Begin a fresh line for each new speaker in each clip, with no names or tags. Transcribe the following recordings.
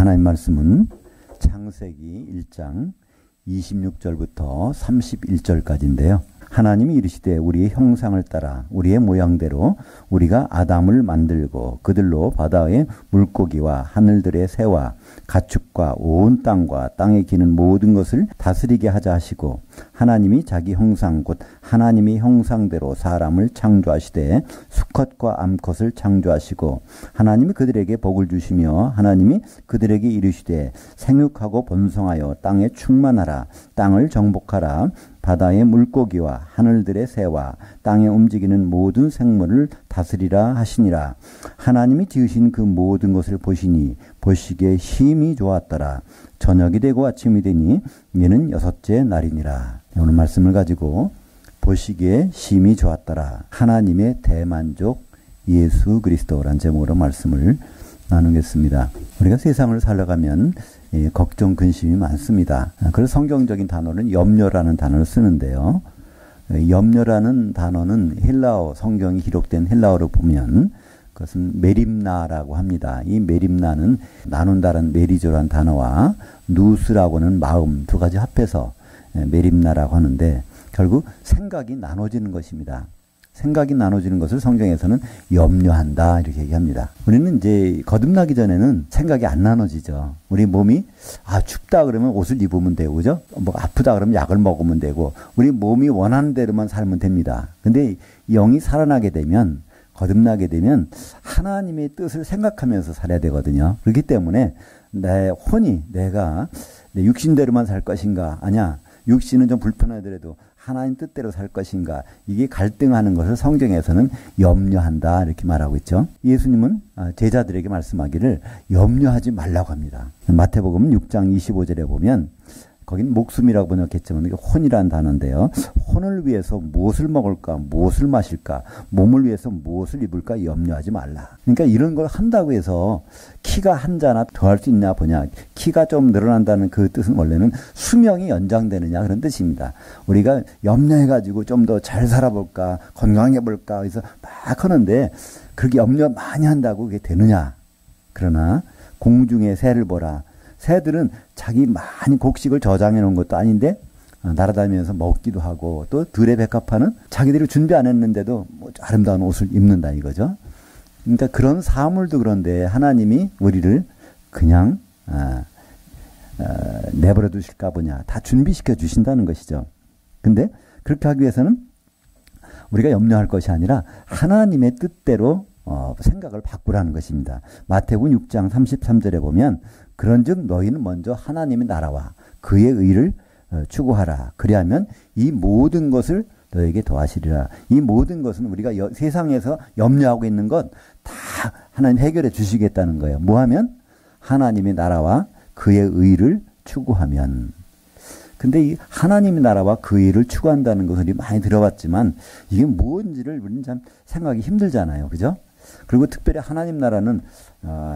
하나님 말씀은 창세기 1장 26절부터 31절까지인데요. 하나님이 이르시되 우리의 형상을 따라 우리의 모양대로 우리가 아담을 만들고 그들로 바다의 물고기와 하늘들의 새와 가축과 온 땅과 땅에 기는 모든 것을 다스리게 하자 하시고 하나님이 자기 형상 곧 하나님의 형상대로 사람을 창조하시되 수컷과 암컷을 창조하시고 하나님이 그들에게 복을 주시며 하나님이 그들에게 이르시되 생육하고 번성하여 땅에 충만하라 땅을 정복하라 바다의 물고기와 하늘들의 새와 땅에 움직이는 모든 생물을 다스리라 하시니라. 하나님이 지으신 그 모든 것을 보시니 보시기에 힘이 좋았더라. 저녁이 되고 아침이 되니 이는 여섯째 날이니라. 오늘 말씀을 가지고 보시기에 힘이 좋았더라. 하나님의 대만족 예수 그리스도라는 제목으로 말씀을 나누겠습니다. 우리가 세상을 살아가면 걱정, 근심이 많습니다. 그래서 성경적인 단어는 염려라는 단어를 쓰는데요. 염려라는 단어는 헬라어, 성경이 기록된 헬라어로 보면 그것은 메림나라고 합니다. 이 메림나는 나눈다는 메리조라는 단어와 누스라고는 마음 두 가지 합해서 메림나라고 하는데 결국 생각이 나눠지는 것입니다. 생각이 나눠지는 것을 성경에서는 염려한다 이렇게 얘기합니다. 우리는 이제 거듭나기 전에는 생각이 안 나눠지죠. 우리 몸이 춥다 그러면 옷을 입으면 되고 그죠? 뭐 아프다 그러면 약을 먹으면 되고 우리 몸이 원하는 대로만 살면 됩니다. 근데 영이 살아나게 되면 거듭나게 되면 하나님의 뜻을 생각하면서 살아야 되거든요. 그렇기 때문에 내 혼이 내가 내 육신대로만 살 것인가 아니야. 육신은 좀 불편하더라도 하나님 뜻대로 살 것인가 이게 갈등하는 것을 성경에서는 염려한다 이렇게 말하고 있죠. 예수님은 제자들에게 말씀하기를 염려하지 말라고 합니다. 마태복음 6장 25절에 보면 거긴 목숨이라고 번역했지만 이게 혼이라는 단어인데요. 혼을 위해서 무엇을 먹을까 무엇을 마실까 몸을 위해서 무엇을 입을까 염려하지 말라. 그러니까 이런 걸 한다고 해서 키가 한 자나 더할 수 있냐 보냐 키가 좀 늘어난다는 그 뜻은 원래는 수명이 연장되느냐 그런 뜻입니다. 우리가 염려해가지고 좀 더 잘 살아볼까 건강해볼까 그래서 막 하는데 그렇게 염려 많이 한다고 그게 되느냐. 그러나 공중의 새를 보라. 새들은 자기 많이 곡식을 저장해 놓은 것도 아닌데 날아다니면서 먹기도 하고 또 들의 백합화는 자기들이 준비 안 했는데도 뭐 아름다운 옷을 입는다 이거죠. 그러니까 그런 사물도 그런데 하나님이 우리를 그냥 내버려 두실까 보냐 다 준비시켜 주신다는 것이죠. 근데 그렇게 하기 위해서는 우리가 염려할 것이 아니라 하나님의 뜻대로 생각을 바꾸라는 것입니다. 마태복음 6장 33절에 보면 그런즉 너희는 먼저 하나님의 나라와 그의 의를 추구하라. 그리하면 이 모든 것을 너에게 더하시리라. 이 모든 것은 우리가 세상에서 염려하고 있는 것 다 하나님 해결해 주시겠다는 거예요. 뭐 하면? 하나님의 나라와 그의 의를 추구하면. 근데 이 하나님의 나라와 그 의를 추구한다는 것을 많이 들어봤지만 이게 뭔지를 우리는 참 생각하기 힘들잖아요. 그죠? 그리고 특별히 하나님 나라는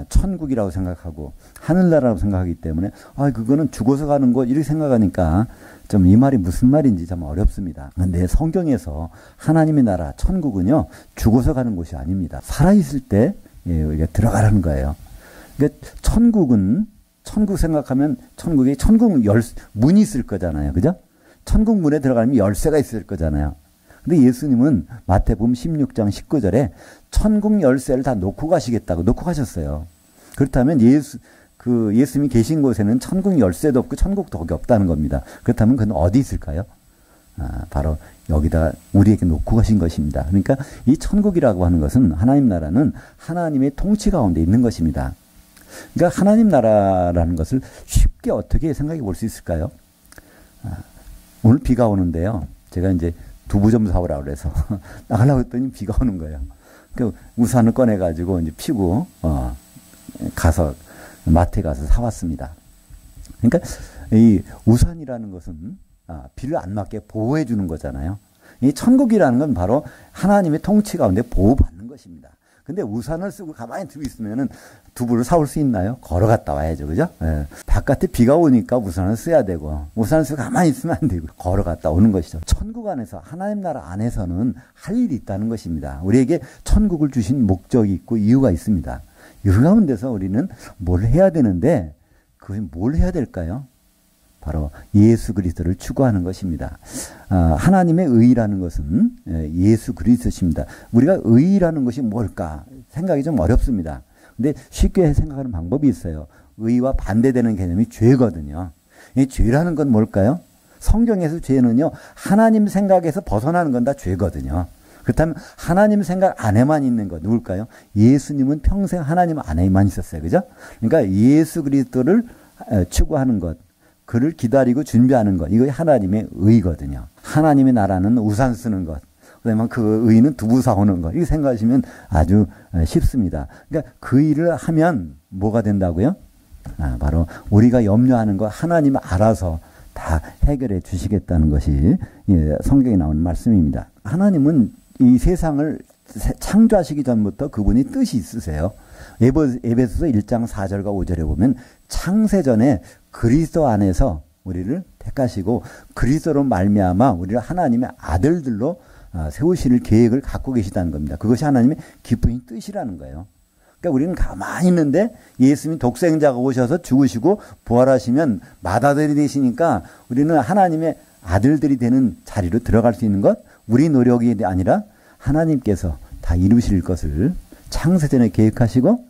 천국이라고 생각하고 하늘나라라고 생각하기 때문에 그거는 죽어서 가는 것 이렇게 생각하니까 좀 이 말이 무슨 말인지 참 어렵습니다. 그런데 성경에서 하나님의 나라 천국은요 죽어서 가는 곳이 아닙니다. 살아있을 때 우리가 들어가라는 거예요. 그러니까 천국 생각하면 천국에 천국 문이 있을 거잖아요. 그죠? 천국 문에 들어가면 열쇠가 있을 거잖아요. 근데 예수님은 마태복음 16장 19절에 천국 열쇠를 다 놓고 가시겠다고 놓고 가셨어요. 그렇다면 예수님이 계신 곳에는 천국 열쇠도 없고 천국도 없다는 겁니다. 그렇다면 그는 어디 있을까요? 바로 여기다 우리에게 놓고 가신 것입니다. 그러니까 이 천국이라고 하는 것은 하나님 나라는 하나님의 통치 가운데 있는 것입니다. 그러니까 하나님 나라라는 것을 쉽게 어떻게 생각해 볼 수 있을까요? 오늘 비가 오는데요. 제가 이제 두부 좀 사오라고 그래서 나가려고 했더니 비가 오는 거예요. 그 우산을 꺼내가지고 이제 피고 가서 마트에 가서 사왔습니다. 그러니까 이 우산이라는 것은 비를 안 맞게 보호해 주는 거잖아요. 이 천국이라는 건 바로 하나님의 통치 가운데 보호받는 것입니다. 근데 우산을 쓰고 가만히 들고 있으면은 두부를 사올 수 있나요? 걸어갔다 와야죠. 그죠? 예. 바깥에 비가 오니까 우산을 써야 되고, 우산을 쓰고 가만히 있으면 안 되고, 걸어갔다 오는 것이죠. 천국 안에서, 하나님 나라 안에서는 할 일이 있다는 것입니다. 우리에게 천국을 주신 목적이 있고 이유가 있습니다. 이 가운데서 우리는 뭘 해야 되는데, 그것이 뭘 해야 될까요? 바로 예수 그리스도를 추구하는 것입니다. 하나님의 의라는 것은 예수 그리스도십니다. 우리가 의라는 것이 뭘까 생각이 좀 어렵습니다. 근데 쉽게 생각하는 방법이 있어요. 의와 반대되는 개념이 죄거든요. 이 죄라는 건 뭘까요? 성경에서 죄는요, 하나님 생각에서 벗어나는 건 다 죄거든요. 그렇다면 하나님 생각 안에만 있는 것 누굴까요? 예수님은 평생 하나님 안에만 있었어요. 그죠? 그러니까 예수 그리스도를 추구하는 것, 그를 기다리고 준비하는 것, 이거 하나님의 의거든요. 하나님의 나라는 우산 쓰는 것, 그다음에 그 의는 두부 사오는 것, 이거 생각하시면 아주 쉽습니다. 그러니까 그 일을 하면 뭐가 된다고요? 바로 우리가 염려하는 거 하나님 알아서 다 해결해 주시겠다는 것이 성경에 나오는 말씀입니다. 하나님은 이 세상을 창조하시기 전부터 그분이 뜻이 있으세요. 에베소서 1장 4절과 5절에 보면 창세전에 그리스도 안에서 우리를 택하시고 그리스도로 말미암아 우리를 하나님의 아들들로 세우실 계획을 갖고 계시다는 겁니다. 그것이 하나님의 기쁘신 뜻이라는 거예요. 그러니까 우리는 가만히 있는데 예수님이 독생자가 오셔서 죽으시고 부활하시면 맏아들이 되시니까 우리는 하나님의 아들들이 되는 자리로 들어갈 수 있는 것, 우리 노력이 아니라 하나님께서 다 이루실 것을 창세전에 계획하시고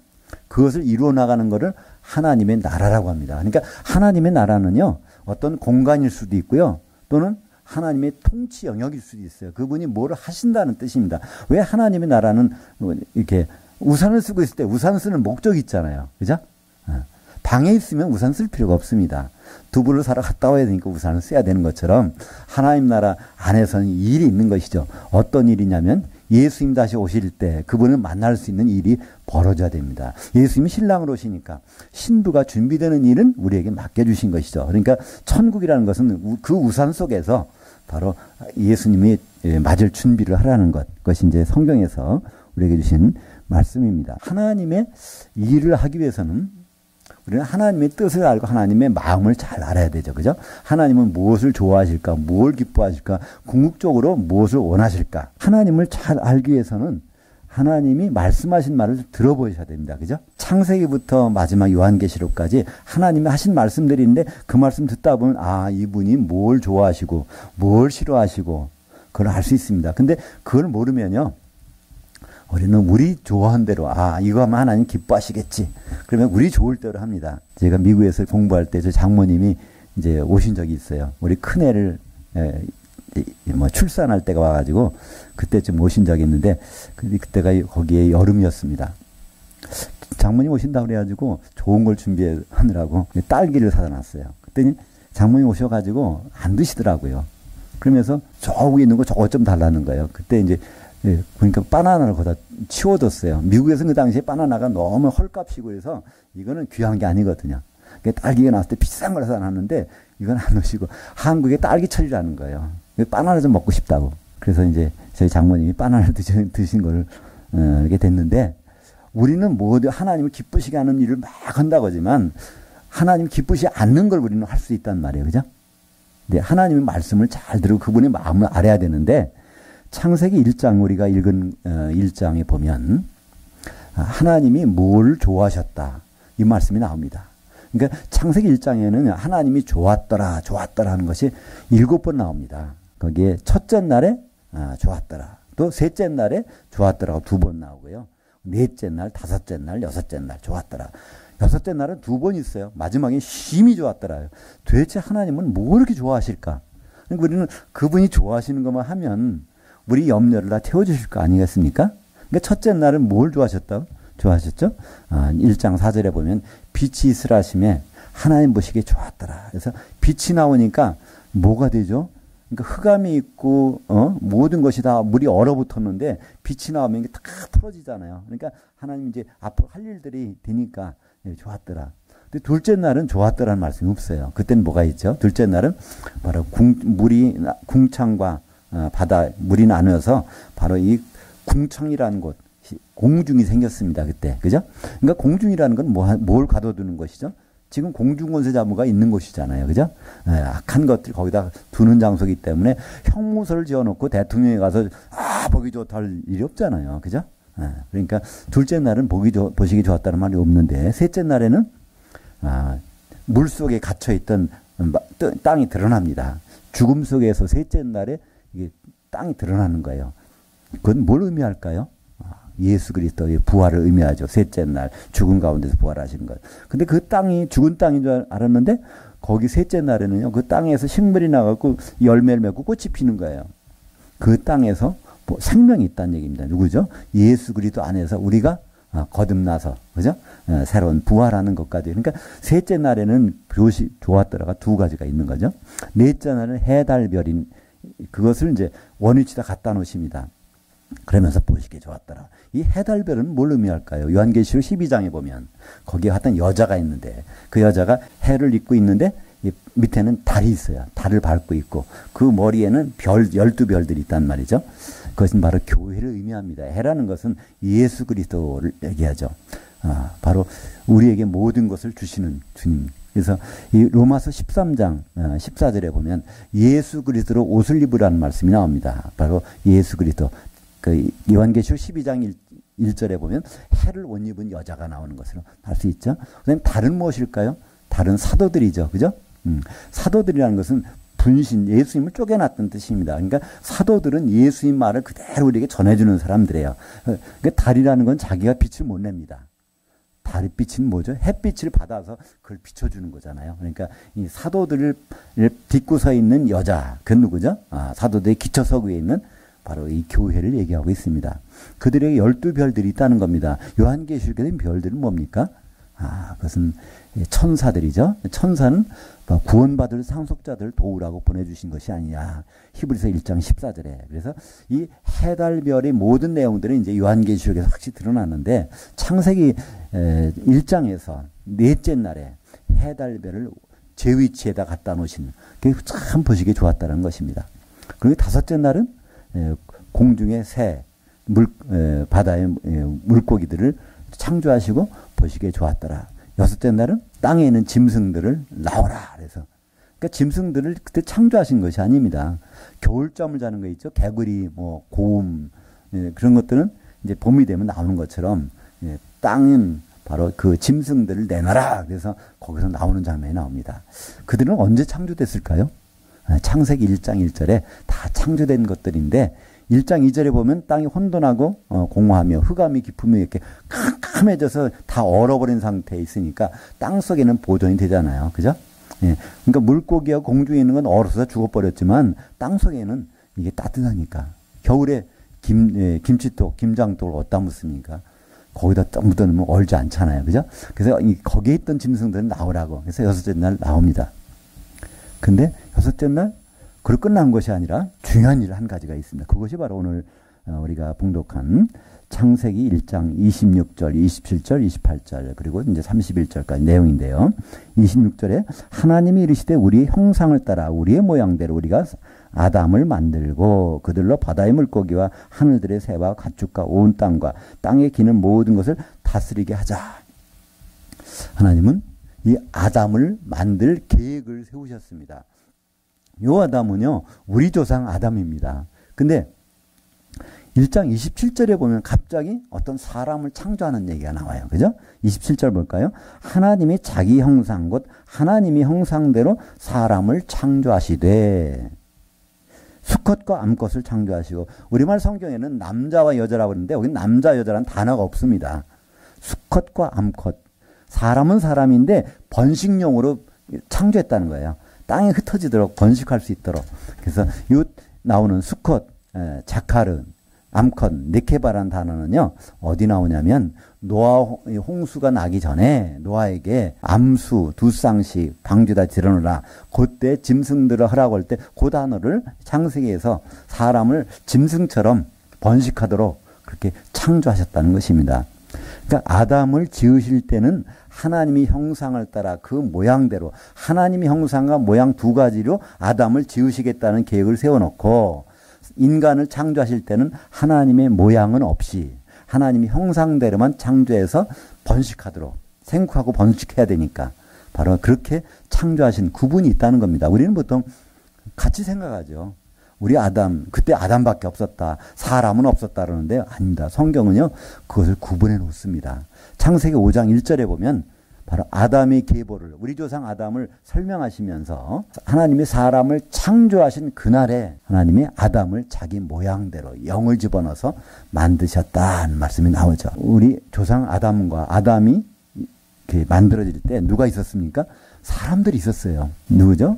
그것을 이루어 나가는 것을 하나님의 나라라고 합니다. 그러니까 하나님의 나라는요, 어떤 공간일 수도 있고요, 또는 하나님의 통치 영역일 수도 있어요. 그분이 뭐를 하신다는 뜻입니다. 왜 하나님의 나라는 이렇게 우산을 쓰고 있을 때 우산 쓰는 목적이 있잖아요. 그죠? 방에 있으면 우산 쓸 필요가 없습니다. 두부를 사러 갔다 와야 되니까 우산을 써야 되는 것처럼 하나님 나라 안에서는 일이 있는 것이죠. 어떤 일이냐면 예수님 다시 오실 때 그분을 만날 수 있는 일이 벌어져야 됩니다. 예수님이 신랑으로 오시니까 신부가 준비되는 일은 우리에게 맡겨주신 것이죠. 그러니까 천국이라는 것은 그 우산 속에서 바로 예수님이 맞을 준비를 하라는 것, 그것이 이제 성경에서 우리에게 주신 말씀입니다. 하나님의 일을 하기 위해서는 우리는 하나님의 뜻을 알고 하나님의 마음을 잘 알아야 되죠. 그죠? 하나님은 무엇을 좋아하실까? 무엇을 기뻐하실까? 궁극적으로 무엇을 원하실까? 하나님을 잘 알기 위해서는 하나님이 말씀하신 말을 들어보셔야 됩니다. 그죠? 창세기부터 마지막 요한계시록까지 하나님이 하신 말씀들이 있는데 그 말씀 듣다 보면 이분이 뭘 좋아하시고 뭘 싫어하시고 그걸 알 수 있습니다. 근데 그걸 모르면요, 우리는 우리 좋아한 대로 이거 하면 하나님 기뻐하시겠지. 그러면 우리 좋을 대로 합니다. 제가 미국에서 공부할 때 저 장모님이 이제 오신 적이 있어요. 우리 큰애를 출산할 때가 와가지고 그때쯤 오신 적이 있는데 그때가 거기에 여름이었습니다. 장모님 오신다고 그래가지고 좋은 걸 준비하느라고 딸기를 사다 놨어요. 그랬더니 장모님 오셔가지고 안 드시더라고요. 그러면서 저 위에 있는 거 저거 좀 달라는 거예요. 그때 이제 그러니까 바나나를 거기다 치워뒀어요. 미국에서는 그 당시에 바나나가 너무 헐값이고 해서 이거는 귀한 게 아니거든요. 딸기가 나왔을 때 비싼 걸 사다 놨는데 이건 안 오시고 한국에 딸기철이라는 거예요. 바나나 좀 먹고 싶다고. 그래서 이제 저희 장모님이 바나나를 드신 걸 이렇게 됐는데, 우리는 모두 하나님을 기쁘시게 하는 일을 막 한다고 하지만 하나님 기쁘시 않는 걸 우리는 할 수 있단 말이에요. 그죠? 근데 하나님의 말씀을 잘 들고 그분의 마음을 알아야 되는데, 창세기 1장 우리가 읽은 1장에 보면 하나님이 뭘 좋아하셨다 이 말씀이 나옵니다. 그러니까 창세기 1장에는 하나님이 좋았더라 하는 것이 7번 나옵니다. 거기에 첫째 날에 좋았더라, 또 셋째 날에 좋았더라가 2번 나오고요, 넷째 날, 다섯째 날, 여섯째 날 좋았더라. 여섯째 날은 2번 있어요. 마지막에 심히 좋았더라요. 도대체 하나님은 뭘 이렇게 좋아하실까? 그러니까 우리는 그분이 좋아하시는 것만 하면 우리 염려를 다 태워주실 거 아니겠습니까? 그러니까 첫째 날은 뭘 좋아하셨죠? 1장 4절에 보면 빛이 있으라심에 하나님 보시기에 좋았더라. 그래서 빛이 나오니까 뭐가 되죠? 그러니까 흑암이 있고 모든 것이 다 물이 얼어붙었는데 빛이 나오면 이게 다 풀어지잖아요. 그러니까 하나님 이제 앞으로 할 일들이 되니까 좋았더라. 근데 둘째 날은 좋았더라는 말씀이 없어요. 그때는 뭐가 있죠? 둘째 날은 바로 궁창과 바다 물이 나누어서 바로 이 궁창이라는 곳, 공중이 생겼습니다. 그때. 그죠? 그러니까 공중이라는 건 뭘 가둬두는 것이죠? 지금 공중권세자무가 있는 곳이잖아요. 그죠? 악한 것들 거기다 두는 장소이기 때문에 형무소를 지어놓고 대통령이 가서 보기 좋다 할 일이 없잖아요. 그죠? 그러니까 둘째 날은 보시기 좋았다는 말이 없는데, 셋째 날에는 물 속에 갇혀있던 땅이 드러납니다. 죽음 속에서 셋째 날에 이게 땅이 드러나는 거예요. 그건 뭘 의미할까요? 예수 그리스도의 부활을 의미하죠. 셋째 날 죽은 가운데서 부활하신 것. 근데 그 땅이 죽은 땅인 줄 알았는데 거기 셋째 날에는요. 그 땅에서 식물이 나가고 열매를 맺고 꽃이 피는 거예요. 그 땅에서 생명이 있다는 얘기입니다. 누구죠? 예수 그리스도 안에서 우리가 거듭나서 그죠? 새로운 부활하는 것까지. 그러니까 셋째 날에는 좋았더라가 두 가지가 있는 거죠. 넷째 날은 해달별인 그것을 이제 원위치다 갖다 놓으십니다. 그러면서 보시기에 좋았더라. 이 해달별은 뭘 의미할까요? 요한계시록 12장에 보면 거기에 어떤 여자가 있는데 그 여자가 해를 입고 있는데 이 밑에는 달이 있어요. 달을 밟고 있고 그 머리에는 12별들이 있단 말이죠. 그것은 바로 교회를 의미합니다. 해라는 것은 예수 그리스도를 얘기하죠. 바로 우리에게 모든 것을 주시는 주님. 그래서 이 로마서 13장 14절에 보면 예수 그리스도로 옷을 입으라는 말씀이 나옵니다. 바로 예수 그리스도. 그 요한계시록 12장 1절에 보면 해를 옷 입은 여자가 나오는 것으로 알 수 있죠. 그다음에 달은 무엇일까요? 달은 사도들이죠. 그죠? 사도들이라는 것은 분신, 예수님을 쪼개놨던 뜻입니다. 그러니까 사도들은 예수님 말을 그대로 우리에게 전해주는 사람들이에요. 그러니까 달이라는 건 자기가 빛을 못 냅니다. 달의 빛은 뭐죠? 햇빛을 받아서 그걸 비춰주는 거잖아요. 그러니까 이 사도들을 딛고 서 있는 여자, 그 누구죠? 사도들의 기초석 위에 있는 바로 이 교회를 얘기하고 있습니다. 그들에게 12별들이 있다는 겁니다. 요한계시록에 된 별들은 뭡니까? 그것은 천사들이죠. 천사는 구원받을 상속자들을 도우라고 보내주신 것이 아니냐. 히브리서 1장 14절에. 그래서 이 해달별의 모든 내용들은 이제 요한계시록에서 확실히 드러났는데 창세기 1장에서 넷째 날에 해달별을 제 위치에다 갖다 놓으신 그게 참 보시기에 좋았다는 것입니다. 그리고 다섯째 날은 공중의 새, 바다의 물고기들을 창조하시고 보시기에 좋았더라. 여섯째 날은 땅에 있는 짐승들을 나오라. 그래서 그러니까 짐승들을 그때 창조하신 것이 아닙니다. 겨울잠을 자는 거 있죠. 개구리, 곰 그런 것들은 이제 봄이 되면 나오는 것처럼 땅은 바로 그 짐승들을 내놔라. 그래서 거기서 나오는 장면이 나옵니다. 그들은 언제 창조됐을까요? 창세기 1장 1절에 다 창조된 것들인데 1장 2절에 보면 땅이 혼돈하고 공허하며 흑암이 깊으며 이렇게 캄캄해져서 다 얼어버린 상태에 있으니까 땅 속에는 보존이 되잖아요. 그죠? 예. 그러니까 물고기하고 공중에 있는 건 얼어서 죽어버렸지만 땅 속에는 이게 따뜻하니까 겨울에 김치독, 김장독을 어디다 묻습니까? 거기다 딱 묻어놓으면 얼지 않잖아요. 그죠? 그래서 거기에 있던 짐승들은 나오라고. 그래서 여섯째 날 나옵니다. 근데 여섯째 날 그걸 끝난 것이 아니라 중요한 일 한 가지가 있습니다. 그것이 바로 오늘 우리가 봉독한 창세기 1장 26절, 27절, 28절 그리고 이제 31절까지 내용인데요. 26절에 하나님이 이르시되 우리의 형상을 따라 우리의 모양대로 우리가 아담을 만들고 그들로 바다의 물고기와 하늘들의 새와 가축과 온 땅과 땅에 기는 모든 것을 다스리게 하자. 하나님은 이 아담을 만들 계획을 세우셨습니다. 요 아담은요, 우리 조상 아담입니다. 근데 1장 27절에 보면 갑자기 어떤 사람을 창조하는 얘기가 나와요. 그죠? 27절 볼까요? 하나님이 자기 형상, 곧 하나님이 형상대로 사람을 창조하시되 수컷과 암컷을 창조하시고 우리말 성경에는 남자와 여자라고 하는데 여기 남자, 여자라는 단어가 없습니다. 수컷과 암컷. 사람은 사람인데 번식용으로 창조했다는 거예요. 땅에 흩어지도록 번식할 수 있도록. 그래서 이 나오는 수컷, 자카르, 암컷, 네케바라는 단어는요. 어디 나오냐면 노아 홍수가 나기 전에 노아에게 암수 두 쌍씩 방주에다 들어놓으라. 그때 짐승들을 하라고 할 때 그 단어를 창세기에서 사람을 짐승처럼 번식하도록 그렇게 창조하셨다는 것입니다. 그러니까 아담을 지으실 때는 하나님이 형상을 따라 그 모양대로 하나님의 형상과 모양 두 가지로 아담을 지으시겠다는 계획을 세워놓고 인간을 창조하실 때는 하나님의 모양은 없이 하나님의 형상대로만 창조해서 번식하도록 생육하고 번식해야 되니까 바로 그렇게 창조하신 구분이 있다는 겁니다. 우리는 보통 같이 생각하죠. 우리 아담, 그때 아담밖에 없었다. 사람은 없었다 그러는데 아닙니다. 성경은요, 그것을 구분해 놓습니다. 창세기 5장 1절에 보면 바로 아담의 계보를, 우리 조상 아담을 설명하시면서 하나님이 사람을 창조하신 그날에 하나님이 아담을 자기 모양대로 영을 집어넣어서 만드셨다는 말씀이 나오죠. 우리 조상 아담과 아담이 만들어질 때 누가 있었습니까? 사람들이 있었어요. 누구죠?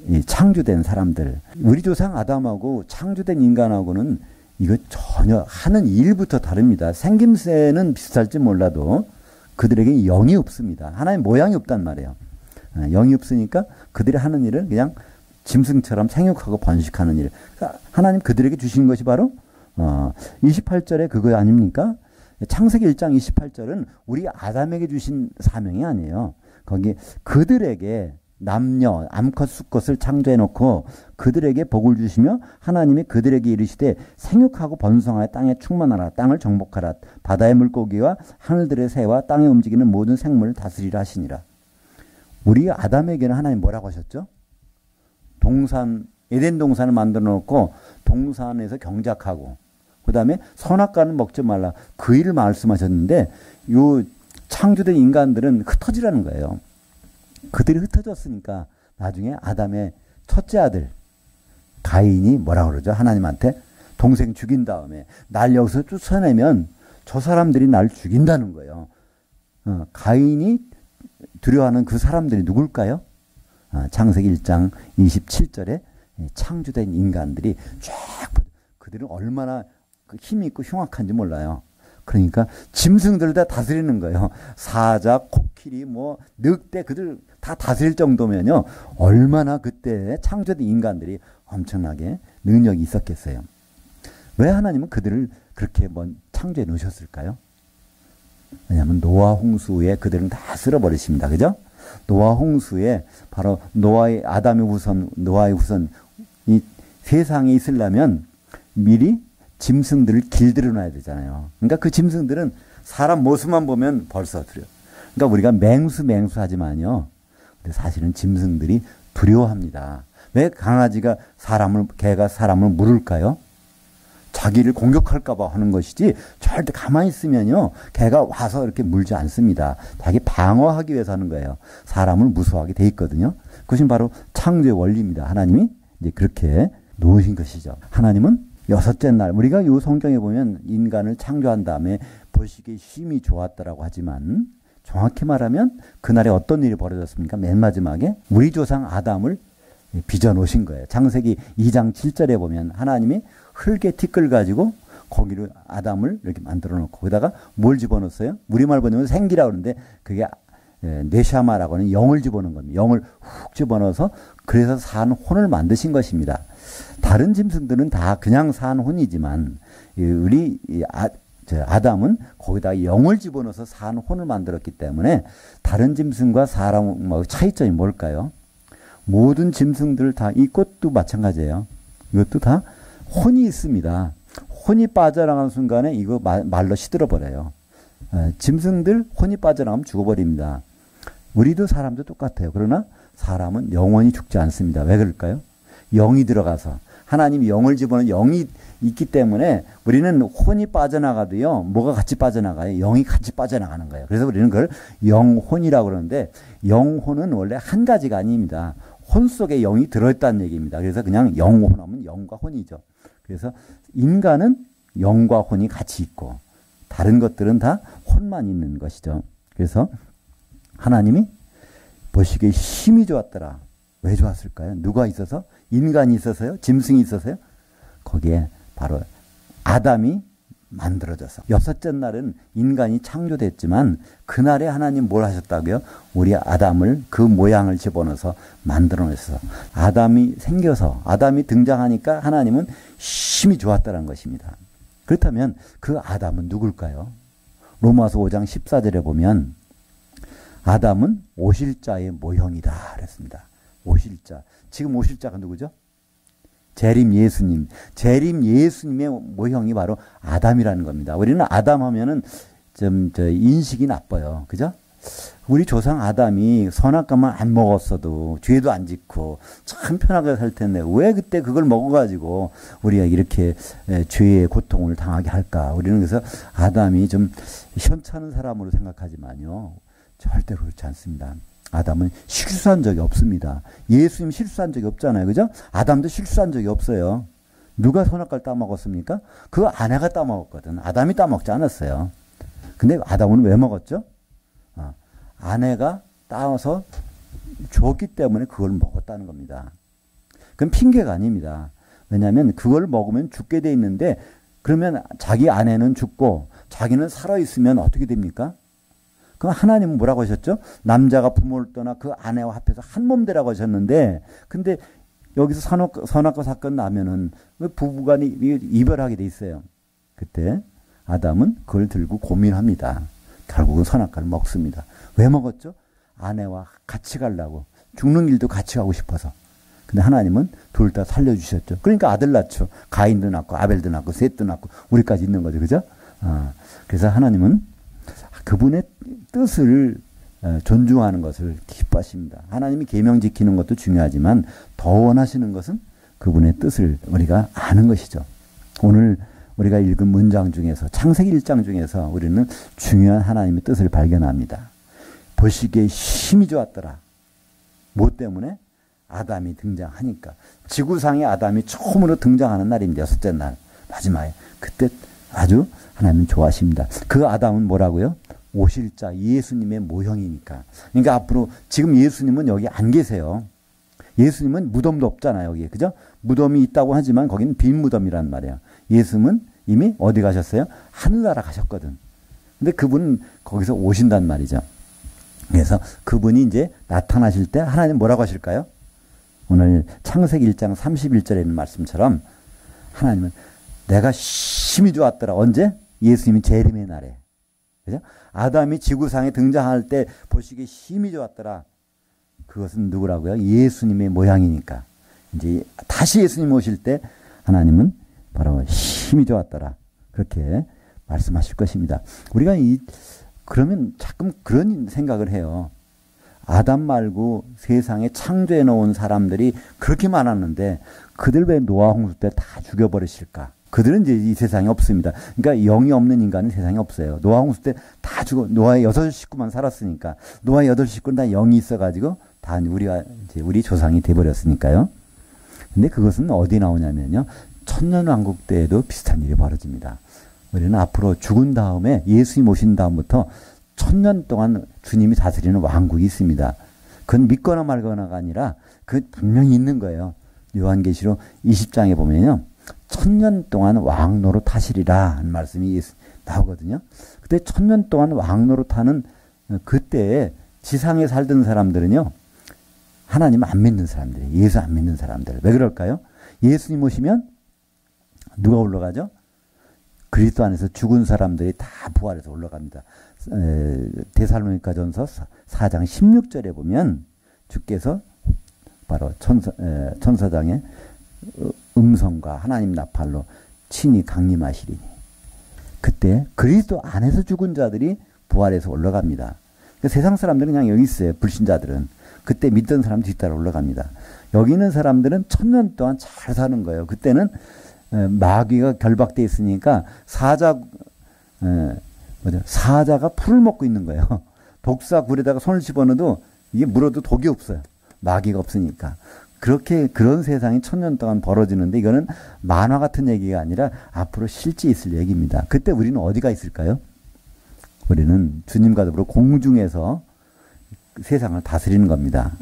이 창조된 사람들. 우리 조상 아담하고 창조된 인간하고는 이거 전혀 하는 일부터 다릅니다. 생김새는 비슷할지 몰라도 그들에게 영이 없습니다. 하나님 모양이 없단 말이에요. 영이 없으니까 그들이 하는 일은 그냥 짐승처럼 생육하고 번식하는 일. 하나님 그들에게 주신 것이 바로 28절에 그거 아닙니까? 창세기 1장 28절은 우리 아담에게 주신 사명이 아니에요. 거기 그들에게 남녀 암컷 수컷을 창조해 놓고 그들에게 복을 주시며 하나님이 그들에게 이르시되 생육하고 번성하여 땅에 충만하라. 땅을 정복하라. 바다의 물고기와 하늘들의 새와 땅에 움직이는 모든 생물을 다스리라 하시니라. 우리 아담에게는 하나님 뭐라고 하셨죠? 동산, 에덴 동산을 만들어 놓고 동산에서 경작하고 그 다음에 선악과는 먹지 말라. 그 일을 말씀하셨는데 요 창조된 인간들은 흩어지라는 거예요. 그들이 흩어졌으니까 나중에 아담의 첫째 아들 가인이 뭐라고 그러죠? 하나님한테 동생 죽인 다음에 날 여기서 쫓아내면 저 사람들이 날 죽인다는 거예요. 가인이 두려워하는 그 사람들이 누굴까요? 창세기 1장 27절에 창조된 인간들이 쫙 그들은 얼마나 힘이 있고 흉악한지 몰라요. 그러니까 짐승들 다 다스리는 거예요. 사자, 코끼리, 늑대 그들 다 다스릴 정도면요. 얼마나 그때 창조된 인간들이 엄청나게 능력이 있었겠어요. 왜 하나님은 그들을 그렇게 창조해 놓으셨을까요? 왜냐하면 노아 홍수에 그들은 다 쓸어버리십니다. 그죠? 노아 홍수에 바로 아담의 후손, 노아의 후손 이 세상에 있으려면 미리 짐승들을 길들여 놔야 되잖아요. 그러니까 그 짐승들은 사람 모습만 보면 벌써 두려워. 그러니까 우리가 맹수 하지만요. 근데 사실은 짐승들이 두려워합니다. 왜 개가 사람을 물을까요? 자기를 공격할까봐 하는 것이지 절대 가만히 있으면요. 개가 와서 이렇게 물지 않습니다. 자기 방어하기 위해서 하는 거예요. 사람을 무서워하게 돼 있거든요. 그것이 바로 창조의 원리입니다. 하나님이 이제 그렇게 놓으신 것이죠. 하나님은 여섯째 날, 우리가 이 성경에 보면 인간을 창조한 다음에 보시기에 힘이 좋았다라고 하지만 정확히 말하면 그날에 어떤 일이 벌어졌습니까? 맨 마지막에 우리 조상 아담을 빚어 놓으신 거예요. 창세기 2장 7절에 보면 하나님이 흙의 티끌 가지고 거기를 아담을 이렇게 만들어 놓고 거기다가 뭘 집어넣었어요? 우리말 번역은 생기라고 그러는데 그게 네샤마라고 하는 영을 집어넣은 겁니다. 영을 훅 집어넣어서 그래서 산 혼을 만드신 것입니다. 다른 짐승들은 다 그냥 산 혼이지만 우리 아담은 거기다 영을 집어넣어서 산 혼을 만들었기 때문에 다른 짐승과 사람의 차이점이 뭘까요? 모든 짐승들 다 이 꽃도 마찬가지예요. 이것도 다 혼이 있습니다. 혼이 빠져나가는 순간에 이거 말로 시들어버려요. 짐승들 혼이 빠져나가면 죽어버립니다. 우리도 사람도 똑같아요. 그러나 사람은 영원히 죽지 않습니다. 왜 그럴까요? 영이 들어가서 하나님이 영을 집어넣은 영이 있기 때문에 우리는 혼이 빠져나가도요. 뭐가 같이 빠져나가요? 영이 같이 빠져나가는 거예요. 그래서 우리는 그걸 영혼이라고 그러는데 영혼은 원래 한 가지가 아닙니다. 혼 속에 영이 들어있다는 얘기입니다. 그래서 그냥 영혼하면 영과 혼이죠. 그래서 인간은 영과 혼이 같이 있고 다른 것들은 다 혼만 있는 것이죠. 그래서 하나님이 보시기에 힘이 좋았더라. 왜 좋았을까요? 누가 있어서? 인간이 있어서요? 짐승이 있어서요? 거기에 바로 아담이 만들어져서 여섯째 날은 인간이 창조됐지만 그날에 하나님 뭘 하셨다고요? 우리 아담을 그 모양을 집어넣어서 만들어내서 아담이 생겨서 아담이 등장하니까 하나님은 힘이 좋았다는 것입니다. 그렇다면 그 아담은 누굴까요? 로마서 5장 14절에 보면 아담은 오실자의 모형이다 그랬습니다. 오실자. 지금 오실자가 누구죠? 재림 예수님. 재림 예수님의 모형이 바로 아담이라는 겁니다. 우리는 아담 하면은 좀 인식이 나빠요. 그죠? 우리 조상 아담이 선악과만 안 먹었어도 죄도 안 짓고 참 편하게 살 텐데 왜 그때 그걸 먹어가지고 우리가 이렇게 죄의 고통을 당하게 할까? 우리는 그래서 아담이 좀 현찮은 사람으로 생각하지만요. 절대로 그렇지 않습니다. 아담은 실수한 적이 없습니다. 예수님 실수한 적이 없잖아요. 그죠? 아담도 실수한 적이 없어요. 누가 선악과를 따먹었습니까? 그 아내가 따먹었거든. 아담이 따먹지 않았어요. 근데 아담은 왜 먹었죠? 아내가 따서 줬기 때문에 그걸 먹었다는 겁니다. 그건 핑계가 아닙니다. 왜냐하면 그걸 먹으면 죽게 돼 있는데 그러면 자기 아내는 죽고 자기는 살아있으면 어떻게 됩니까? 그럼 하나님은 뭐라고 하셨죠? 남자가 부모를 떠나 그 아내와 합해서 한 몸 되라고 하셨는데 근데 여기서 선악과 사건 나면은 부부간이 이별하게 돼 있어요. 그때 아담은 그걸 들고 고민합니다. 결국은 선악과를 먹습니다. 왜 먹었죠? 아내와 같이 가려고. 죽는 길도 같이 가고 싶어서. 근데 하나님은 둘 다 살려주셨죠. 그러니까 아들 낳죠. 가인도 낳고 아벨도 낳고 셋도 낳고 우리까지 있는 거죠. 그죠? 그래서 하나님은 그분의 뜻을 존중하는 것을 기뻐하십니다. 하나님이 계명 지키는 것도 중요하지만 더 원하시는 것은 그분의 뜻을 우리가 아는 것이죠. 오늘 우리가 읽은 문장 중에서 창세기 1장 중에서 우리는 중요한 하나님의 뜻을 발견합니다. 보시기에 힘이 좋았더라. 뭐 때문에? 아담이 등장하니까. 지구상에 아담이 처음으로 등장하는 날입니다. 6째 날. 마지막에. 그때 아주 하나님은 좋아하십니다. 그 아담은 뭐라고요? 오실 자 예수님의 모형이니까. 그러니까 앞으로 지금 예수님은 여기 안 계세요. 예수님은 무덤도 없잖아요. 여기에. 그죠? 무덤이 있다고 하지만 거기는 빈 무덤이란 말이에요. 예수님은 이미 어디 가셨어요? 하늘나라 가셨거든. 근데 그분은 거기서 오신단 말이죠. 그래서 그분이 이제 나타나실 때 하나님 뭐라고 하실까요? 오늘 창세기 1장 31절에 있는 말씀처럼 하나님은 내가 심히 좋았더라. 언제? 예수님이 재림의 날에. 그죠? 아담이 지구상에 등장할 때 보시기에 힘이 좋았더라. 그것은 누구라고요? 예수님의 모양이니까. 이제 다시 예수님 오실 때 하나님은 바로 힘이 좋았더라. 그렇게 말씀하실 것입니다. 우리가 그러면 자꾸 그런 생각을 해요. 아담 말고 세상에 창조해 놓은 사람들이 그렇게 많았는데 그들 왜 노아 홍수 때 다 죽여버리실까? 그들은 이제 이 세상에 없습니다. 그러니까 영이 없는 인간은 세상에 없어요. 노아 홍수 때 다 죽어, 노아의 8식구만 살았으니까. 노아의 8식구는 다 영이 있어가지고 다 우리 조상이 돼버렸으니까요. 근데 그것은 어디 나오냐면요. 천년왕국 때에도 비슷한 일이 벌어집니다. 우리는 앞으로 죽은 다음에 예수님 오신 다음부터 1000년 동안 주님이 다스리는 왕국이 있습니다. 그건 믿거나 말거나가 아니라 그 분명히 있는 거예요. 요한계시록 20장에 보면요. 1000년 동안 왕노릇 하시리라 하는 말씀이 나오거든요. 그때 1000년 동안 왕노릇 하는 그때에 지상에 살던 사람들은요. 하나님 안 믿는 사람들이에요. 예수 안 믿는 사람들. 왜 그럴까요? 예수님 오시면 누가 올라가죠? 그리스도 안에서 죽은 사람들이 다 부활해서 올라갑니다. 데살로니가전서 4장 16절에 보면 주께서 바로 천사장의 음성과 하나님 나팔로 친히 강림하시리니 그때 그리스도 안에서 죽은 자들이 부활해서 올라갑니다. 그러니까 세상 사람들은 그냥 여기 있어요. 불신자들은. 그때 믿던 사람 뒤따라 올라갑니다. 여기 있는 사람들은 1000년 동안 잘 사는 거예요. 그때는 마귀가 결박되어 있으니까 사자가 풀을 먹고 있는 거예요. 독사 굴에다가 손을 집어넣어도 이게 물어도 독이 없어요. 마귀가 없으니까. 그런 세상이 1000년 동안 벌어지는데 이거는 만화 같은 얘기가 아니라 앞으로 실제 있을 얘기입니다. 그때 우리는 어디가 있을까요? 우리는 주님과 더불어 공중에서 세상을 다스리는 겁니다.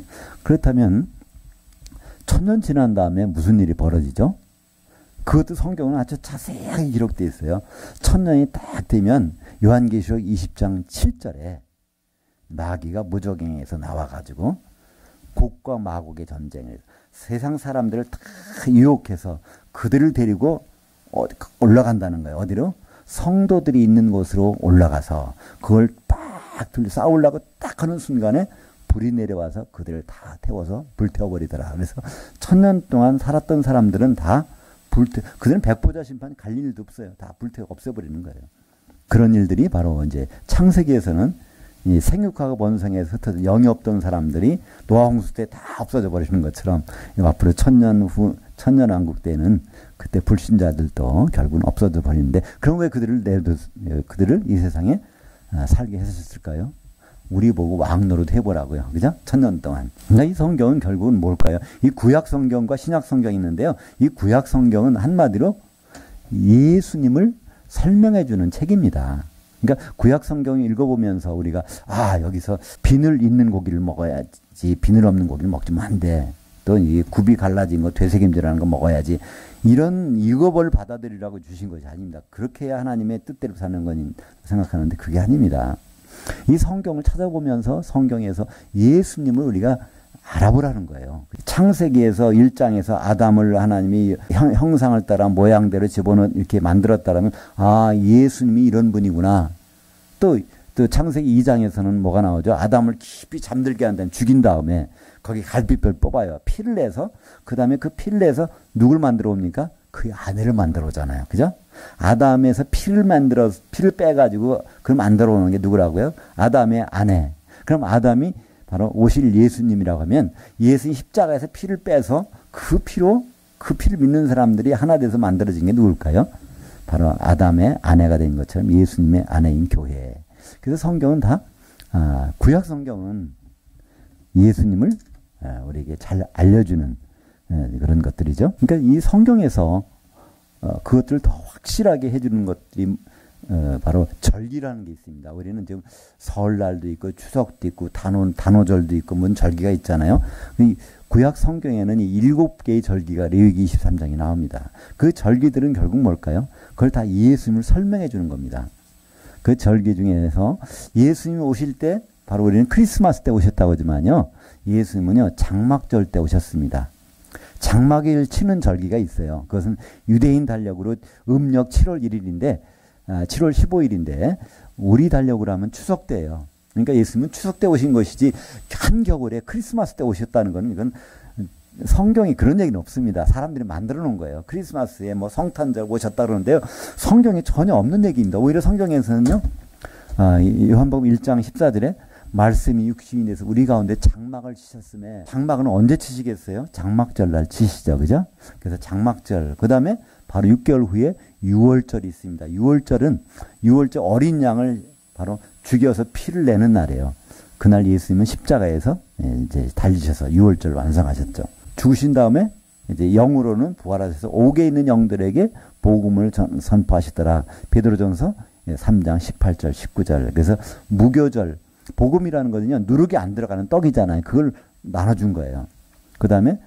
그렇다면 1000년 지난 다음에 무슨 일이 벌어지죠? 그것도 성경은 아주 자세하게 기록되어 있어요. 1000년이 딱 되면 요한계시록 20장 7절에 마귀가 무저갱에서 나와가지고 곡과 마곡의 전쟁을 세상 사람들을 다 유혹해서 그들을 데리고 올라간다는 거예요. 어디로? 성도들이 있는 곳으로 올라가서 그걸 딱 싸우려고 딱 하는 순간에 불이 내려와서 그들을 다 태워서 불태워버리더라. 그래서 1000년 동안 살았던 사람들은 다 그들은 백보자 심판 갈 일도 없어요. 다 불태워 없애버리는 거예요. 그런 일들이 바로 이제 창세기에서는 이 생육하고 번성에서 흩어져 영이 없던 사람들이 노아 홍수 때 다 없어져 버리는 것처럼 앞으로 1000년 왕국 때는 그때 불신자들도 결국은 없어져 버리는데 그럼 왜 그들을 이 세상에 살게 했었을까요? 우리 보고 왕노릇 해보라고요. 그죠? 1000년 동안. 그러니까 이 성경은 결국은 뭘까요? 이 구약 성경과 신약 성경이 있는데요. 이 구약 성경은 한마디로 예수님을 설명해 주는 책입니다. 그러니까 구약 성경을 읽어보면서 우리가 여기서 비늘 있는 고기를 먹어야지 비늘 없는 고기를 먹지면 안 돼. 또 이 굽이 갈라진 거 되새김질하는 거 먹어야지. 이런 이거를 받아들이라고 주신 것이 아닙니다. 그렇게 해야 하나님의 뜻대로 사는 건 생각하는데 그게 아닙니다. 이 성경을 찾아보면서 성경에서 예수님을 우리가 알아보라는 거예요. 창세기에서 1장에서 아담을 하나님이 형상을 따라 모양대로 집어넣어 이렇게 만들었다라면 예수님이 이런 분이구나. 또 창세기 2장에서는 뭐가 나오죠? 아담을 깊이 잠들게 한 다음에 죽인 다음에 거기 갈비뼈를 뽑아요. 피를 내서 그 다음에 그 피를 내서 누굴 만들어 옵니까? 그 아내를 만들어 오잖아요. 그죠? 아담에서 피를 빼가지고 그걸 만들어 오는 게 누구라고요? 아담의 아내. 그럼 아담이 바로 오실 예수님이라고 하면 예수님 십자가에서 피를 빼서 그 피를 믿는 사람들이 하나 돼서 만들어진 게 누굴까요? 바로 아담의 아내가 된 것처럼 예수님의 아내인 교회. 그래서 성경은 다 구약 성경은 예수님을 우리에게 잘 알려주는 그런 것들이죠. 그러니까 이 성경에서 그것들을 더 확실하게 해주는 것들이 바로 절기라는 게 있습니다. 우리는 지금 설날도 있고 추석도 있고 단오절도 있고 무슨 절기가 있잖아요. 이 구약 성경에는 이 7개의 절기가 레위기 23장에 나옵니다. 그 절기들은 결국 뭘까요? 그걸 다 예수님을 설명해 주는 겁니다. 그 절기 중에서 예수님이 오실 때 바로 우리는 크리스마스 때 오셨다고 하지만요. 예수님은요. 장막절 때 오셨습니다. 장막일 치는 절기가 있어요. 그것은 유대인 달력으로 음력 7월 1일인데 7월 15일인데 우리 달력으로 하면 추석 때예요. 그러니까 예수님은 추석 때 오신 것이지 한겨울에 크리스마스 때 오셨다는 건 이건 성경이 그런 얘기는 없습니다. 사람들이 만들어 놓은 거예요. 크리스마스에 뭐 성탄절 오셨다 그러는데요. 성경에 전혀 없는 얘기입니다. 오히려 성경에서는요. 요한복음 1장 14절에 말씀이 육신이 돼서 우리 가운데 장막을 치셨음에 장막은 언제 치시겠어요? 장막절 날 치시죠. 그죠? 그래서 장막절 그 다음에 바로 6개월 후에 6월절이 있습니다. 6월절 어린 양을 바로 죽여서 피를 내는 날이에요. 그날 예수님은 십자가에서 이제 달리셔서 6월절 완성하셨죠. 죽으신 다음에 이제 영으로는 부활하셔서 옥에 있는 영들에게 복음을 선포하시더라. 베드로전서 3장 18절 19절. 그래서 무교절 복음이라는 거는요. 누룩이 안 들어가는 떡이잖아요. 그걸 나눠준 거예요. 그 다음에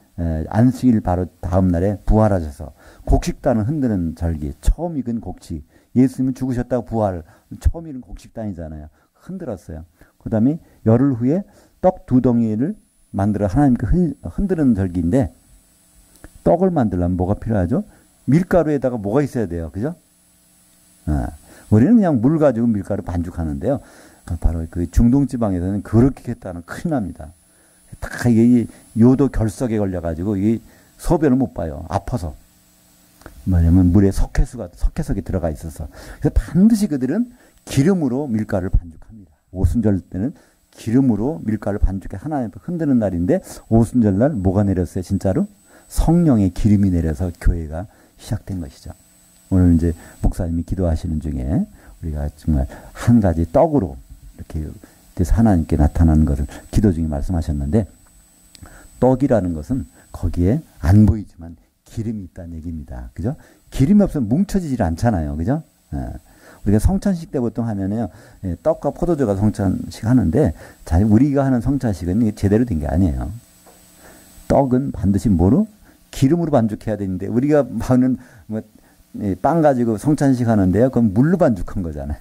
안식일 바로 다음 날에 부활하셔서 곡식단을 흔드는 절기. 처음 익은 곡식. 예수님은 죽으셨다고 부활. 처음 익은 곡식단이잖아요. 흔들었어요. 그 다음에 열흘 후에 떡 2덩이를 만들어 하나님께 흔드는 절기인데 떡을 만들려면 뭐가 필요하죠? 밀가루에다가 뭐가 있어야 돼요. 그죠? 우리는 그냥 물 가지고 밀가루 반죽하는데요. 바로 그 중동지방에서는 그렇게 했다는 큰일 납니다. 다 이게 요도 결석에 걸려가지고 이 소변을 못 봐요. 아파서. 뭐냐면 물에 석회석이 들어가 있어서. 그래서 반드시 그들은 기름으로 밀가루를 반죽합니다. 오순절 때는 기름으로 밀가루를 반죽해 하나님 앞에 흔드는 날인데 오순절 날 뭐가 내렸어요? 진짜로? 성령의 기름이 내려서 교회가 시작된 것이죠. 오늘 이제 목사님이 기도하시는 중에 우리가 정말 한 가지 떡으로 이렇게 돼서 하나님께 나타나는 것을 기도 중에 말씀하셨는데 떡이라는 것은 거기에 안 보이지만 기름이 있다는 얘기입니다. 그죠? 기름이 없으면 뭉쳐지질 않잖아요. 그죠? 우리가 성찬식 때 보통 하면은요, 떡과 포도주가 성찬식 하는데, 우리가 하는 성찬식은 제대로 된 게 아니에요. 떡은 반드시 뭐로? 기름으로 반죽해야 되는데, 우리가 하는 빵 가지고 성찬식 하는데요, 그건 물로 반죽한 거잖아요.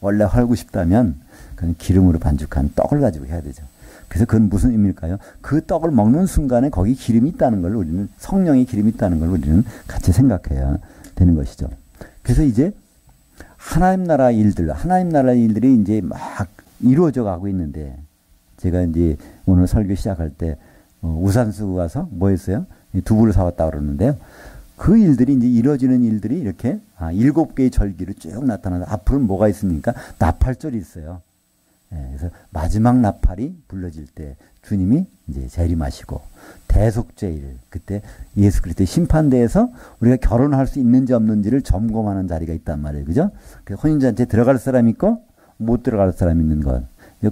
원래 헐고 싶다면, 그건 기름으로 반죽한 떡을 가지고 해야 되죠. 그래서 그건 무슨 의미일까요? 그 떡을 먹는 순간에 거기 기름이 있다는 걸 우리는, 성령의 기름이 있다는 걸 우리는 같이 생각해야 되는 것이죠. 그래서 이제 하나님 나라 일들이 이제 막 이루어져 가고 있는데, 제가 이제 오늘 설교 시작할 때, 우산 쓰고 가서 뭐 했어요? 두부를 사왔다 그러는데요. 그 일들이 이제 이루어지는 일들이 이렇게 7개의 절기로 쭉 나타나서 앞으로는 뭐가 있습니까? 나팔절이 있어요. 그래서 마지막 나팔이 불러질 때 주님이 이제 재림하시고 대속죄일 그때 예수 그리스도의 심판대에서 우리가 결혼할 수 있는지 없는지를 점검하는 자리가 있단 말이에요. 그죠? 그래서 혼인잔치에 들어갈 사람 있고 못 들어갈 사람 있는 것.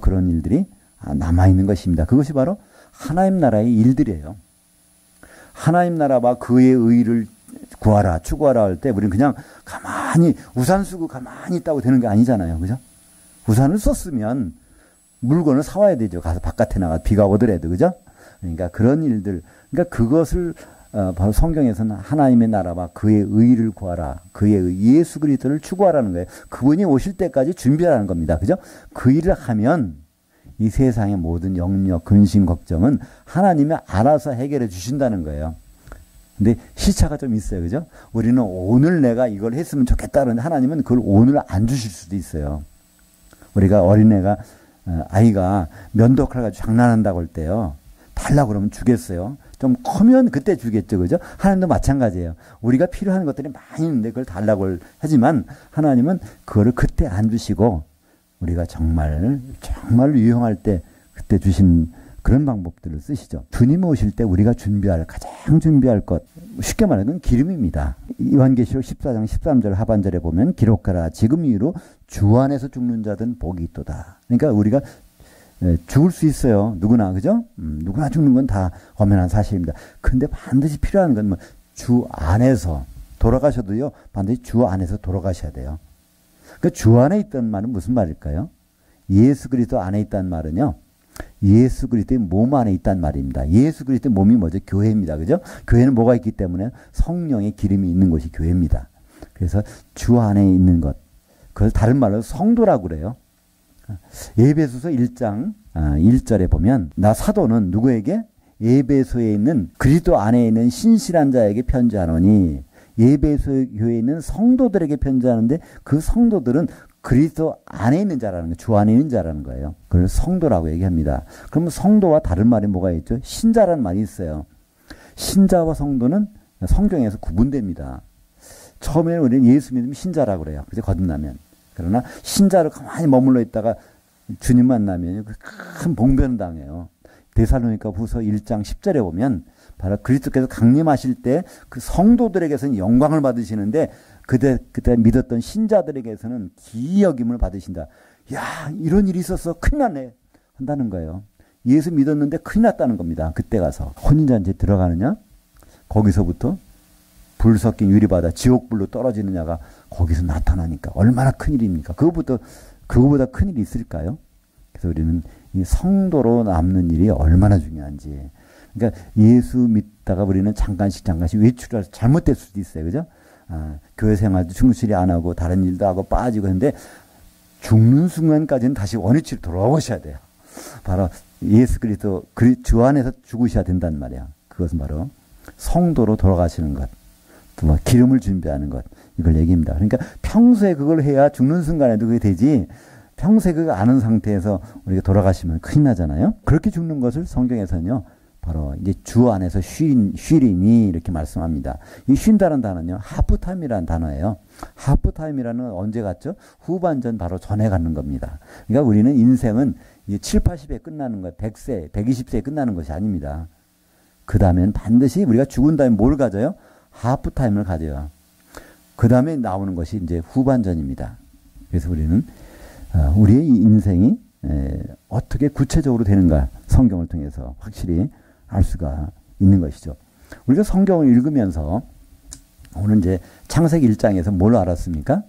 그런 일들이 남아있는 것입니다. 그것이 바로 하나님 나라의 일들이에요. 하나님 나라와 그의 의를 구하라, 추구하라 할 때 우리는 그냥 가만히 우산 쓰고 가만히 있다고 되는 게 아니잖아요. 그죠? 우산을 썼으면 물건을 사와야 되죠. 가서 바깥에 나가 비가 오더라도. 그죠? 그러니까 그런 일들, 그러니까 그것을 바로 성경에서는 하나님의 나라와 그의 의를 구하라. 그의 예수 그리스도를 추구하라는 거예요. 그분이 오실 때까지 준비하라는 겁니다. 그죠? 그 일을 하면 이 세상의 모든 영역, 근심, 걱정은 하나님이 알아서 해결해 주신다는 거예요. 근데 시차가 좀 있어요. 그죠? 우리는 오늘 내가 이걸 했으면 좋겠다 그러는데 하나님은 그걸 오늘 안 주실 수도 있어요. 우리가 어린애가, 아이가 면도칼 가지고 장난한다고 할 때요. 달라고 그러면 주겠어요. 좀 커면 그때 주겠죠. 그죠? 하나님도 마찬가지예요. 우리가 필요한 것들이 많이 있는데 그걸 달라고 하지만 하나님은 그거를 그때 안 주시고 우리가 정말 유용할 때 그때 주신 그런 방법들을 쓰시죠. 주님 오실 때 우리가 가장 준비할 것, 쉽게 말하면 기름입니다. 요한계시록 14장 13절 하반절에 보면 기록하라 지금 이후로 주 안에서 죽는 자든 복이 있도다. 그러니까 우리가 죽을 수 있어요. 누구나. 그죠? 누구나 죽는 건 다 엄연한 사실입니다. 근데 반드시 필요한 건 주 안에서 돌아가셔도요. 반드시 주 안에서 돌아가셔야 돼요. 그 주 안에 있다는 말은 무슨 말일까요? 예수 그리스도 안에 있다는 말은요. 예수 그리스도의 몸 안에 있다는 말입니다. 예수 그리스도의 몸이 뭐죠? 교회입니다. 그죠? 교회는 뭐가 있기 때문에 성령의 기름이 있는 곳이 교회입니다. 그래서 주 안에 있는 것. 그걸 다른 말로 성도라고 그래요. 에베소서 1장 1절에 보면 나 사도는 누구에게? 에베소에 있는 그리스도 안에 있는 신실한 자에게 편지하노니 에베소 교회에 있는 성도들에게 편지하는데 그 성도들은 그리스도 안에 있는 자라는 거예요. 주 안에 있는 자라는 거예요. 그걸 성도라고 얘기합니다. 그러면 성도와 다른 말이 뭐가 있죠? 신자라는 말이 있어요. 신자와 성도는 성경에서 구분됩니다. 처음에는 우리는 예수 믿으면 신자라고 그래요. 그죠? 거듭나면. 그러나 신자로 가만히 머물러 있다가 주님 만나면 큰 봉변을 당해요. 데살로니가 후서 1장 10절에 보면 바로 그리스도께서 강림하실 때 그 성도들에게서는 영광을 받으시는데 그때 믿었던 신자들에게서는 기여김을 받으신다. 야, 이런 일이 있었어. 큰일 났네. 한다는 거예요. 예수 믿었는데 큰일 났다는 겁니다. 그때 가서. 혼인잔치에 들어가느냐? 거기서부터 불 섞인 유리바다 지옥불로 떨어지느냐가 거기서 나타나니까 얼마나 큰일입니까? 그거보다 큰일이 있을까요? 그래서 우리는 이 성도로 남는 일이 얼마나 중요한지. 그러니까 예수 믿다가 우리는 잠깐씩 외출해서 잘못될 수도 있어요. 그죠? 교회 생활도 충실히 안 하고 다른 일도 하고 빠지고 했는데 죽는 순간까지는 다시 원위치로 돌아오셔야 돼요. 바로 예수 그리스도 주 안에서 죽으셔야 된단 말이야. 그것은 바로 성도로 돌아가시는 것. 또 기름을 준비하는 것. 이걸 얘기합니다. 그러니까 평소에 그걸 해야 죽는 순간에도 그게 되지 평소에 그거 아는 상태에서 우리가 돌아가시면 큰일 나잖아요. 그렇게 죽는 것을 성경에서는요. 바로 이제 주 안에서 쉬리니 이렇게 말씀합니다. 이 쉰다는 단어는요. 하프타임이라는 단어예요. 하프타임이라는 언제 갔죠? 후반전 바로 전에 가는 겁니다. 그러니까 우리는 인생은 7, 80에 끝나는 것, 100세, 120세에 끝나는 것이 아닙니다. 그 다음엔 반드시 우리가 죽은 다음에 뭘 가져요? 하프타임을 가져요. 그 다음에 나오는 것이 이제 후반전입니다. 그래서 우리는 우리의 인생이 어떻게 구체적으로 되는가 성경을 통해서 확실히 알 수가 있는 것이죠. 우리가 성경을 읽으면서 오늘 이제 창세기 1장에서 뭘 알았습니까?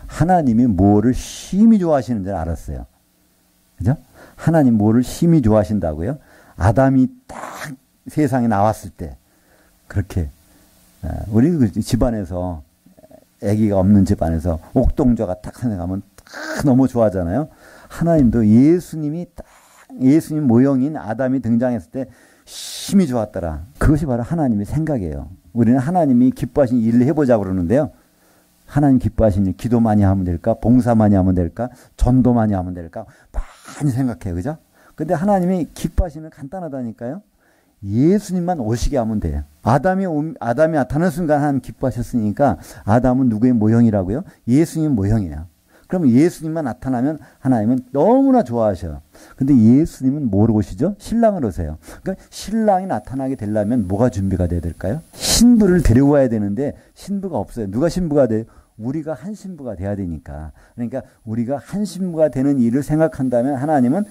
하나님이 뭐를 심히 좋아하시는 줄 알았어요. 그죠? 하나님 뭐를 심히 좋아하신다고요? 아담이 딱 세상에 나왔을 때 그렇게 우리 그 집안에서 아기가 없는 집안에서 옥동자가 딱 생각하면 딱 너무 좋아하잖아요. 하나님도 예수님 모형인 아담이 등장했을 때 심히 좋았더라. 그것이 바로 하나님의 생각이에요. 우리는 하나님이 기뻐하신 일을 해보자고 그러는데요. 하나님 기뻐하신 일, 기도 많이 하면 될까? 봉사 많이 하면 될까? 전도 많이 하면 될까? 많이 생각해요. 그죠? 근데 하나님이 기뻐하시는 간단하다니까요. 예수님만 오시게 하면 돼요. 아담이 나타나는 순간 하나님 기뻐하셨으니까 아담은 누구의 모형이라고요? 예수님 모형이에요. 그러면 예수님만 나타나면 하나님은 너무나 좋아하셔요. 근데 예수님은 뭐로 오시죠? 신랑을 오세요. 그러니까 신랑이 나타나게 되려면 뭐가 준비가 돼야 될까요? 신부를 데리고 와야 되는데 신부가 없어요. 누가 신부가 돼요? 우리가 한 신부가 돼야 되니까. 그러니까 우리가 한 신부가 되는 일을 생각한다면 하나님은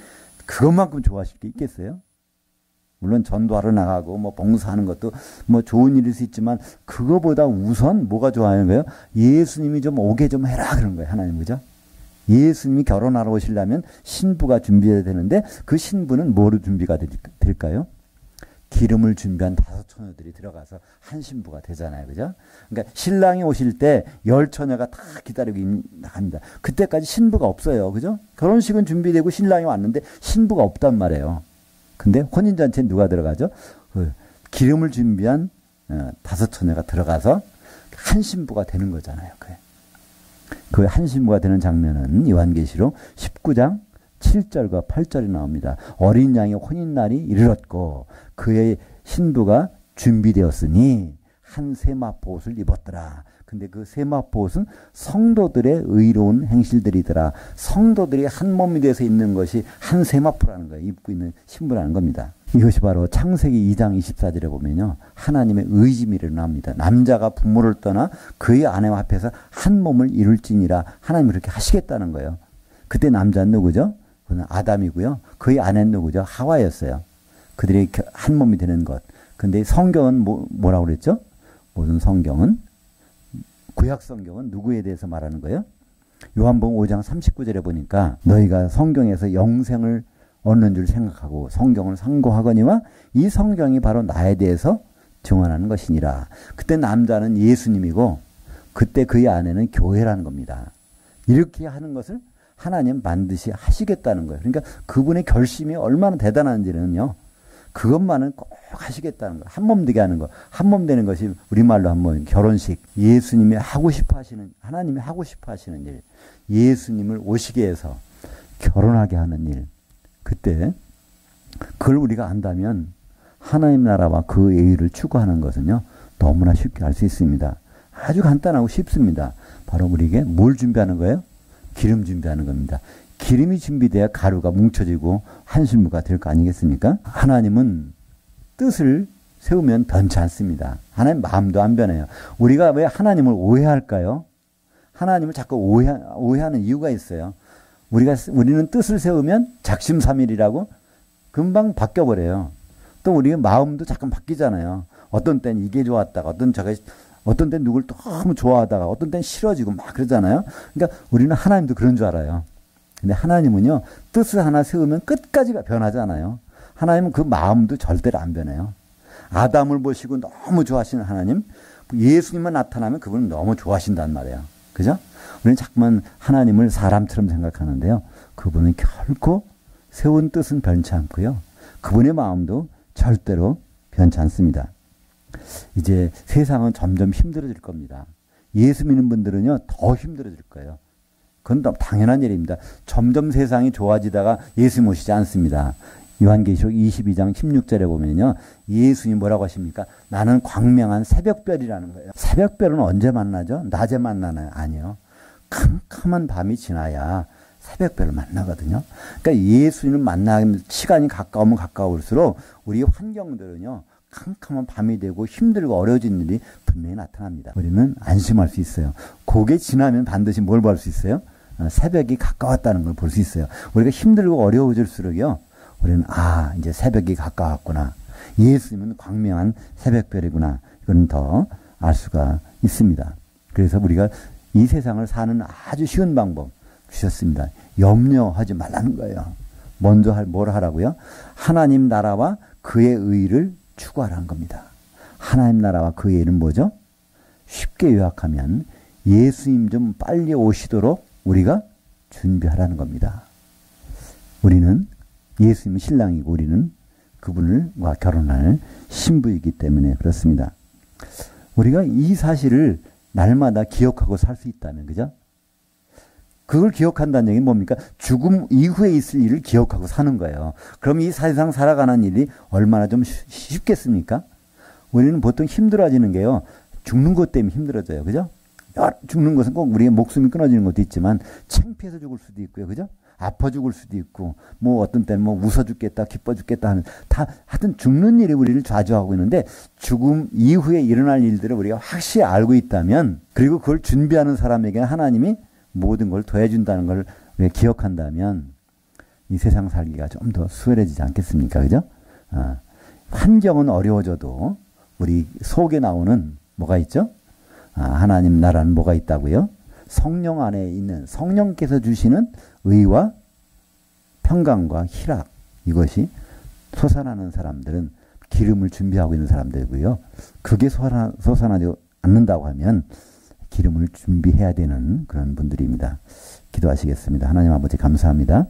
그것만큼 좋아하실 게 있겠어요? 물론 전도하러 나가고 뭐 봉사하는 것도 뭐 좋은 일일 수 있지만 그거보다 우선 뭐가 좋아하는 거예요? 예수님이 좀 오게 좀 해라 그런 거예요. 하나님 그죠? 예수님이 결혼하러 오시려면 신부가 준비해야 되는데 그 신부는 뭐로 준비가 될까요? 기름을 준비한 5 처녀들이 들어가서 한 신부가 되잖아요. 그죠? 그러니까 신랑이 오실 때 10 처녀가 다 기다리고 합니다. 그때까지 신부가 없어요. 그죠? 결혼식은 준비되고 신랑이 왔는데 신부가 없단 말이에요. 근데 혼인잔치에 누가 들어가죠? 그 기름을 준비한 5 처녀가 들어가서 한 신부가 되는 거잖아요. 그 한 신부가 되는 장면은 요한계시록 19장 7절과 8절이 나옵니다. 어린 양의 혼인날이 이르렀고 그의 신부가 준비되었으니 한 세마포 옷을 입었더라. 근데 그 세마포 옷은 성도들의 의로운 행실들이더라. 성도들이 한 몸이 돼서 입는 것이 한 세마포라는 거예요. 입고 있는 신부라는 겁니다. 이것이 바로 창세기 2장 24절에 보면요. 하나님의 의지미를 나옵니다. 남자가 부모를 떠나 그의 아내와 합해서 한 몸을 이룰지니라. 하나님이 그렇게 하시겠다는 거예요. 그때 남자는 누구죠? 그는 아담이고요. 그의 아내는 누구죠? 하와였어요. 그들이 한 몸이 되는 것. 근데 성경은 뭐라고 그랬죠? 모든 성경은 구약 성경은 누구에 대해서 말하는 거예요? 요한복음 5장 39절에 보니까 너희가 성경에서 영생을 얻는 줄 생각하고 성경을 상고하거니와 이 성경이 바로 나에 대해서 증언하는 것이니라. 그때 남자는 예수님이고 그때 그의 아내는 교회라는 겁니다. 이렇게 하는 것을 하나님 반드시 하시겠다는 거예요. 그러니까 그분의 결심이 얼마나 대단한지는요. 그것만은 꼭 하시겠다는 거예요. 한 몸 되게 하는 거. 한 몸 되는 것이 우리말로 한번 결혼식. 예수님이 하고 싶어 하시는, 하나님이 하고 싶어 하시는 일. 예수님을 오시게 해서 결혼하게 하는 일. 그때 그걸 우리가 안다면 하나님 나라와 그 의를 추구하는 것은요. 너무나 쉽게 알 수 있습니다. 아주 간단하고 쉽습니다. 바로 우리에게 뭘 준비하는 거예요? 기름 준비하는 겁니다. 기름이 준비돼야 가루가 뭉쳐지고 한 신부가 될 거 아니겠습니까? 하나님은 뜻을 세우면 변치 않습니다. 하나님 마음도 안 변해요. 우리가 왜 하나님을 오해할까요? 하나님을 자꾸 오해하는 이유가 있어요. 우리는 뜻을 세우면 작심삼일이라고 금방 바뀌어버려요. 또 우리의 마음도 잠깐 바뀌잖아요. 어떤 때는 이게 좋았다가 어떤 때는 누굴 너무 좋아하다가 어떤 때는 싫어지고 막 그러잖아요. 그러니까 우리는 하나님도 그런 줄 알아요. 근데 하나님은요, 뜻을 하나 세우면 끝까지 변하잖아요. 하나님은 그 마음도 절대로 안 변해요. 아담을 보시고 너무 좋아하시는 하나님, 예수님만 나타나면 그분은 너무 좋아하신단 말이에요. 그죠? 우리는 자꾸만 하나님을 사람처럼 생각하는데요. 그분은 결코 세운 뜻은 변치 않고요. 그분의 마음도 절대로 변치 않습니다. 이제 세상은 점점 힘들어질 겁니다. 예수 믿는 분들은요, 더 힘들어질 거예요. 그건 너무 당연한 일입니다. 점점 세상이 좋아지다가 예수님 오시지 않습니다. 요한계시록 22장 16절에 보면요. 예수님 뭐라고 하십니까? 나는 광명한 새벽별이라는 거예요. 새벽별은 언제 만나죠? 낮에 만나나요? 아니요. 캄캄한 밤이 지나야 새벽별을 만나거든요. 그러니까 예수님을 만나는 시간이 가까우면 가까울수록 우리 환경들은요. 캄캄한 밤이 되고 힘들고 어려워진 일이 분명히 나타납니다. 우리는 안심할 수 있어요. 그게 지나면 반드시 뭘 볼 수 있어요? 새벽이 가까웠다는 걸 볼 수 있어요. 우리가 힘들고 어려워질수록요. 우리는 이제 새벽이 가까웠구나. 예수님은 광명한 새벽별이구나. 이건 더 알 수가 있습니다. 그래서 우리가 이 세상을 사는 아주 쉬운 방법 주셨습니다. 염려하지 말라는 거예요. 먼저 뭘 하라고요? 하나님 나라와 그의 의를 추구하라는 겁니다. 하나님 나라와 그의 의는 뭐죠? 쉽게 요약하면 예수님 좀 빨리 오시도록 우리가 준비하라는 겁니다. 우리는 예수님은 신랑이고 우리는 그분과 결혼할 신부이기 때문에 그렇습니다. 우리가 이 사실을 날마다 기억하고 살 수 있다면, 그죠? 그걸 기억한다는 얘기는 뭡니까? 죽음 이후에 있을 일을 기억하고 사는 거예요. 그럼 이 세상 살아가는 일이 얼마나 좀 쉽겠습니까? 우리는 보통 힘들어지는 게요. 죽는 것 때문에 힘들어져요. 그죠? 죽는 것은 꼭 우리의 목숨이 끊어지는 것도 있지만 창피해서 죽을 수도 있고요. 그죠? 아파 죽을 수도 있고, 뭐 어떤 때는 뭐 웃어 죽겠다, 기뻐 죽겠다 하는, 다 하여튼 죽는 일이 우리를 좌우하고 있는데, 죽음 이후에 일어날 일들을 우리가 확실히 알고 있다면, 그리고 그걸 준비하는 사람에게는 하나님이 모든 걸 더해준다는 걸 우리가 기억한다면, 이 세상 살기가 좀 더 수월해지지 않겠습니까? 그죠? 환경은 어려워져도 우리 속에 나오는 뭐가 있죠? 하나님 나라는 뭐가 있다고요? 성령 안에 있는 성령께서 주시는 의와 평강과 희락, 이것이 솟아나는 사람들은 기름을 준비하고 있는 사람들이고요. 그게 솟아나지 않는다고 하면 기름을 준비해야 되는 그런 분들입니다. 기도하시겠습니다. 하나님 아버지 감사합니다.